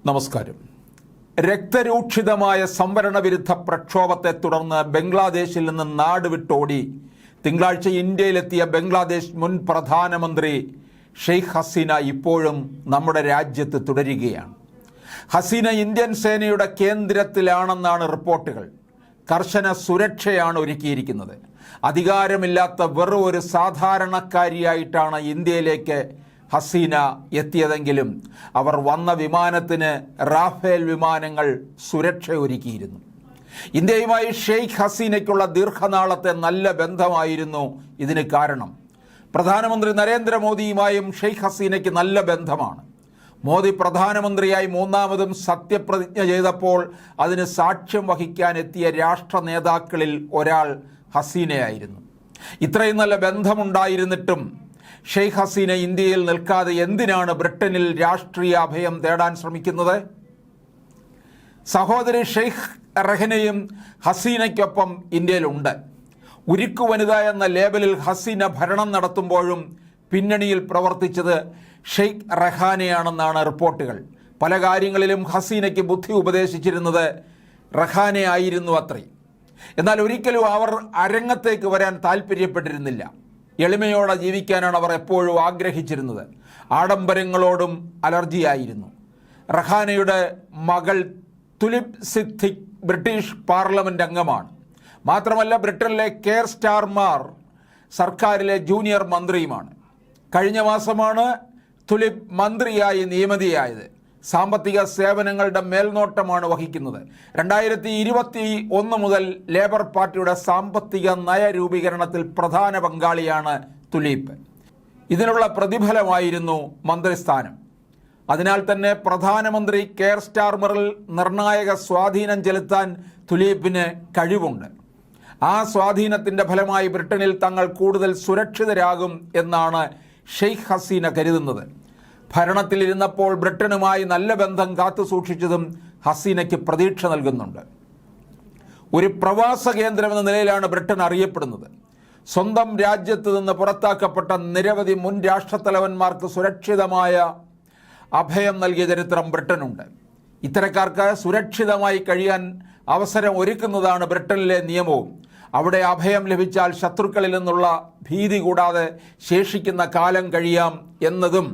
നമസ്കാരം. രക്തരൂക്ഷിതമായ സംവരണ വിരുദ്ധ പ്രക്ഷോഭത്തെ തുടർന്ന് ബംഗ്ലാദേശിൽ നിന്ന് നാട് വിട്ടോടി തിങ്കളാഴ്ച ഇന്ത്യയിലെത്തിയ ബംഗ്ലാദേശ് മുൻ പ്രധാനമന്ത്രി ഷെയ്ഖ് ഹസീന ഇപ്പോഴും നമ്മുടെ രാജ്യത്ത് തുടരുകയാണ്. ഹസീന ഇന്ത്യൻ സേനയുടെ കേന്ദ്രത്തിലാണെന്നാണ് റിപ്പോർട്ടുകൾ. കർശന സുരക്ഷയാണ് ഒരുക്കിയിരിക്കുന്നത്. അധികാരമില്ലാത്ത വെറും ഒരു സാധാരണക്കാരിയായിട്ടാണ് ഇന്ത്യയിലേക്ക് ഹസീന എത്തിയതെങ്കിലും അവർ വന്ന വിമാനത്തിന് റാഫേൽ വിമാനങ്ങൾ സുരക്ഷ ഒരുക്കിയിരുന്നു. ഇന്ത്യയുമായി ഷെയ്ഖ് ഹസീനയ്ക്കുള്ള ദീർഘനാളത്തെ നല്ല ബന്ധമായിരുന്നു ഇതിന് കാരണം. പ്രധാനമന്ത്രി നരേന്ദ്രമോദിയുമായും ഷെയ്ഖ് ഹസീനയ്ക്ക് നല്ല ബന്ധമാണ്. മോദി പ്രധാനമന്ത്രിയായി മൂന്നാമതും സത്യപ്രതിജ്ഞ ചെയ്തപ്പോൾ അതിന് സാക്ഷ്യം വഹിക്കാൻ എത്തിയ രാഷ്ട്ര നേതാക്കളിൽ ഒരാൾ ഹസീനയായിരുന്നു. ഇത്രയും നല്ല ബന്ധമുണ്ടായിരുന്നിട്ടും ഷെയ്ഖ് ഹസീന ഇന്ത്യയിൽ നിൽക്കാതെ എന്തിനാണ് ബ്രിട്ടനിൽ രാഷ്ട്രീയ അഭയം തേടാൻ ശ്രമിക്കുന്നത്? സഹോദരി ഷെയ്ഖ് റഹനയും ഹസീനയ്ക്കൊപ്പം ഇന്ത്യയിലുണ്ട്. ഉരുക്കു വനിത എന്ന ലേബലിൽ ഹസീന ഭരണം നടത്തുമ്പോഴും പിന്നണിയിൽ പ്രവർത്തിച്ചത് ഷെയ്ഖ് റഹാനെയാണെന്നാണ് റിപ്പോർട്ടുകൾ. പല കാര്യങ്ങളിലും ഹസീനയ്ക്ക് ബുദ്ധി ഉപദേശിച്ചിരുന്നത് റഹാനെ ആയിരുന്നു അത്രേ. എന്നാൽ ഒരിക്കലും അവർ അരങ്ങത്തേക്ക് വരാൻ താല്പര്യപ്പെട്ടിരുന്നില്ല. എളിമയോടെ ജീവിക്കാനാണ് അവർ എപ്പോഴും ആഗ്രഹിച്ചിരുന്നത്. ആഡംബരങ്ങളോടും അലർജിയായിരുന്നു. റഹാനയുടെ മകൾ തുലിപ് സിദ്ദിഖ് ബ്രിട്ടീഷ് പാർലമെന്റ് അംഗമാണ്. മാത്രമല്ല ബ്രിട്ടനിലെ കെയർ സ്റ്റാർമർ സർക്കാരിലെ ജൂനിയർ മന്ത്രിയുമാണ്. കഴിഞ്ഞ മാസമാണ് തുലിപ് മന്ത്രിയായി നിയമിതയായത്. സാമ്പത്തിക സേവനങ്ങളുടെ മേൽനോട്ടമാണ് വഹിക്കുന്നത്. 2021 മുതൽ ലേബർ പാർട്ടിയുടെ സാമ്പത്തിക നയരൂപീകരണത്തിൽ പ്രധാന പങ്കാളിയാണ് തുലീപ്. ഇതിനുള്ള പ്രതിഫലമായിരുന്നു മന്ത്രിസ്ഥാനം. അതിനാൽ തന്നെ പ്രധാനമന്ത്രി കെയർ സ്റ്റാർമറിൽ നിർണായക സ്വാധീനം ചെലുത്താൻ തുലീപിന് കഴിവുണ്ട്. ആ സ്വാധീനത്തിൻ്റെ ഫലമായി ബ്രിട്ടനിൽ തങ്ങൾ കൂടുതൽ സുരക്ഷിതരാകും എന്നാണ് ഷെയ്ഖ് ഹസീന കരുതുന്നത്. ഭരണത്തിലിരുന്നപ്പോൾ ബ്രിട്ടനുമായി നല്ല ബന്ധം കാത്തുസൂക്ഷിച്ചതും ഹസീനയ്ക്ക് പ്രതീക്ഷ നൽകുന്നുണ്ട്. ഒരു പ്രവാസ കേന്ദ്രമെന്ന നിലയിലാണ് ബ്രിട്ടൻ അറിയപ്പെടുന്നത്. സ്വന്തം രാജ്യത്ത് നിന്ന് പുറത്താക്കപ്പെട്ട നിരവധി മുൻ രാഷ്ട്രത്തലവന്മാർക്ക് സുരക്ഷിതമായ അഭയം നൽകിയ ചരിത്രം ബ്രിട്ടനുണ്ട്. ഇത്തരക്കാർക്ക് സുരക്ഷിതമായി കഴിയാൻ അവസരം ഒരുക്കുന്നതാണ് ബ്രിട്ടനിലെ നിയമവും. അവിടെ അഭയം ലഭിച്ചാൽ ശത്രുക്കളിൽ നിന്നുള്ള ഭീതി കൂടാതെ ശേഷിക്കുന്ന കാലം കഴിയാം എന്നതും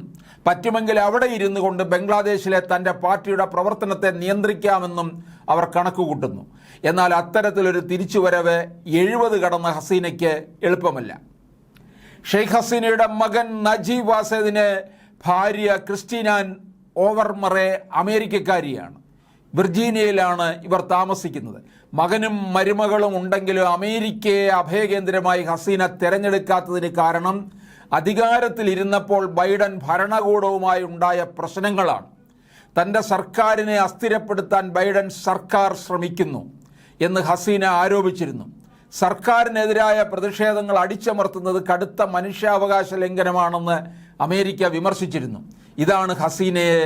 പറ്റുമെങ്കിൽ അവിടെ ഇരുന്നു കൊണ്ട് ബംഗ്ലാദേശിലെ തൻ്റെ പാർട്ടിയുടെ പ്രവർത്തനത്തെ നിയന്ത്രിക്കാമെന്നും അവർ കണക്കുകൂട്ടുന്നു. എന്നാൽ അത്തരത്തിലൊരു തിരിച്ചുവരവ് 70 കടന്ന ഹസീനയ്ക്ക് എളുപ്പമല്ല. ഷെയ്ഖ് ഹസീനയുടെ മകൻ നജീബ് വാസേദിന് ഭാര്യ ക്രിസ്റ്റീനാൻ ഓവർമറെ അമേരിക്കക്കാരിയാണ്. വിർജീനിയയിലാണ് ഇവർ താമസിക്കുന്നത്. മകനും മരുമകളും ഉണ്ടെങ്കിലും അമേരിക്കയെ അഭയകേന്ദ്രമായി ഹസീന തിരഞ്ഞെടുക്കാത്തതിന് കാരണം അധികാരത്തിലിരുന്നപ്പോൾ ബൈഡൻ ഭരണകൂടവുമായി ഉണ്ടായ പ്രശ്നങ്ങളാണ്. തൻ്റെ സർക്കാരിനെ അസ്ഥിരപ്പെടുത്താൻ ബൈഡൻ സർക്കാർ ശ്രമിക്കുന്നു എന്ന് ഹസീന ആരോപിച്ചിരുന്നു. സർക്കാരിനെതിരായ പ്രതിഷേധങ്ങൾ അടിച്ചമർത്തുന്നത് കടുത്ത മനുഷ്യാവകാശ ലംഘനമാണെന്ന് അമേരിക്ക വിമർശിച്ചിരുന്നു. ഇതാണ് ഹസീനയെ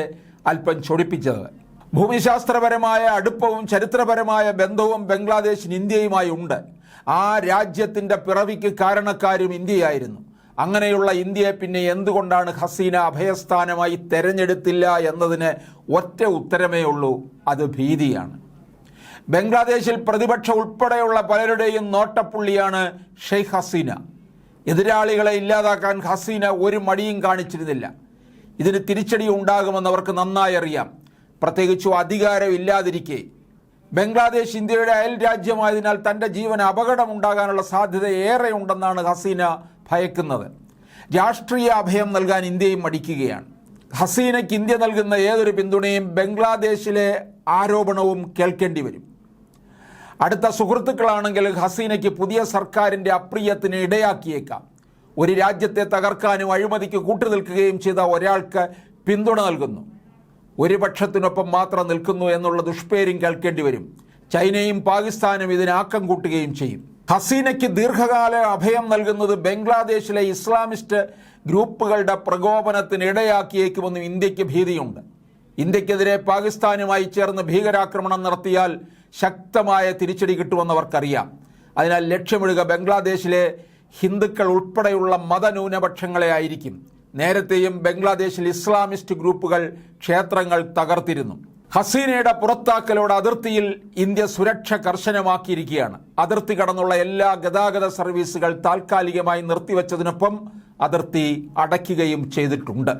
അല്പം ചൊടിപ്പിച്ചത്. ഭൂമിശാസ്ത്രപരമായ അടുപ്പവും ചരിത്രപരമായ ബന്ധവും ബംഗ്ലാദേശിന് ഇന്ത്യയുമായി ഉണ്ട്. ആ രാജ്യത്തിൻ്റെ പിറവിക്ക് കാരണക്കാരും ഇന്ത്യയായിരുന്നു. അങ്ങനെയുള്ള ഇന്ത്യയെ പിന്നെ എന്തുകൊണ്ടാണ് ഹസീന അഭയസ്ഥാനമായി തെരഞ്ഞെടുത്തില്ല എന്നതിന് ഒറ്റ ഉത്തരമേ ഉള്ളൂ, അത് ഭീതിയാണ്. ബംഗ്ലാദേശിൽ പ്രതിപക്ഷ ഉൾപ്പെടെയുള്ള പലരുടെയും നോട്ടപ്പുള്ളിയാണ് ഷെയ്ഖ് ഹസീന. എതിരാളികളെ ഇല്ലാതാക്കാൻ ഹസീന ഒരു മടിയും കാണിച്ചിരുന്നില്ല. ഇതിന് തിരിച്ചടി ഉണ്ടാകുമെന്ന് അവർക്ക് നന്നായി അറിയാം. പ്രത്യേകിച്ചും അധികാരം ഇല്ലാതിരിക്കെ. ബംഗ്ലാദേശ് ഇന്ത്യയുടെ അയൽ രാജ്യമായതിനാൽ തൻ്റെ ജീവന് അപകടമുണ്ടാകാനുള്ള സാധ്യത ഏറെ ഉണ്ടെന്നാണ് ഹസീന ഭയക്കുന്നത്. രാഷ്ട്രീയ അഭയം നൽകാൻ ഇന്ത്യയും മടിക്കുകയാണ്. ഹസീനയ്ക്ക് ഇന്ത്യ നൽകുന്ന ഏതൊരു പിന്തുണയും ബംഗ്ലാദേശിലെ ആരോപണവും കേൾക്കേണ്ടി വരും. അടുത്ത സുഹൃത്തുക്കളാണെങ്കിൽ ഹസീനയ്ക്ക് പുതിയ സർക്കാരിൻ്റെ അപ്രിയത്തിന് ഇടയാക്കിയേക്കാം. ഒരു രാജ്യത്തെ തകർക്കാനും അഴിമതിക്ക് കൂട്ടുനിൽക്കുകയും ചെയ്ത ഒരാൾക്ക് പിന്തുണ നൽകുന്നു, ഒരു പക്ഷത്തിനൊപ്പം മാത്രം നിൽക്കുന്നു എന്നുള്ള ദുഷ്പേരും കേൾക്കേണ്ടി വരും. ചൈനയും പാകിസ്ഥാനും ഇതിന് ആക്കം കൂട്ടുകയും ചെയ്യും. ഹസീനയ്ക്ക് ദീർഘകാല അഭയം നൽകുന്നത് ബംഗ്ലാദേശിലെ ഇസ്ലാമിസ്റ്റ് ഗ്രൂപ്പുകളുടെ പ്രകോപനത്തിന് ഇടയാക്കിയേക്കുമെന്നും ഇന്ത്യക്ക് ഭീതിയുണ്ട്. ഇന്ത്യക്കെതിരെ പാകിസ്ഥാനുമായി ചേർന്ന് ഭീകരാക്രമണം നടത്തിയാൽ ശക്തമായ തിരിച്ചടി കിട്ടുമെന്നവർക്കറിയാം. അതിനാൽ ലക്ഷ്യമിടുക ബംഗ്ലാദേശിലെ ഹിന്ദുക്കൾ ഉൾപ്പെടെയുള്ള മതന്യൂനപക്ഷങ്ങളെ ആയിരിക്കും. നേരത്തെയും ബംഗ്ലാദേശിൽ ഇസ്ലാമിസ്റ്റ് ഗ്രൂപ്പുകൾ ക്ഷേത്രങ്ങൾ തകർത്തിരുന്നു. ഹസീനയുടെ പുറത്താക്കലോട് അതിർത്തിയിൽ ഇന്ത്യ സുരക്ഷ കർശനമാക്കിയിരിക്കുകയാണ്. അതിർത്തി കടന്നുള്ള എല്ലാ ഗതാഗത സർവീസുകൾ താൽക്കാലികമായി നിർത്തിവെച്ചതിനൊപ്പം അതിർത്തി അടയ്ക്കുകയും ചെയ്തിട്ടുണ്ട്.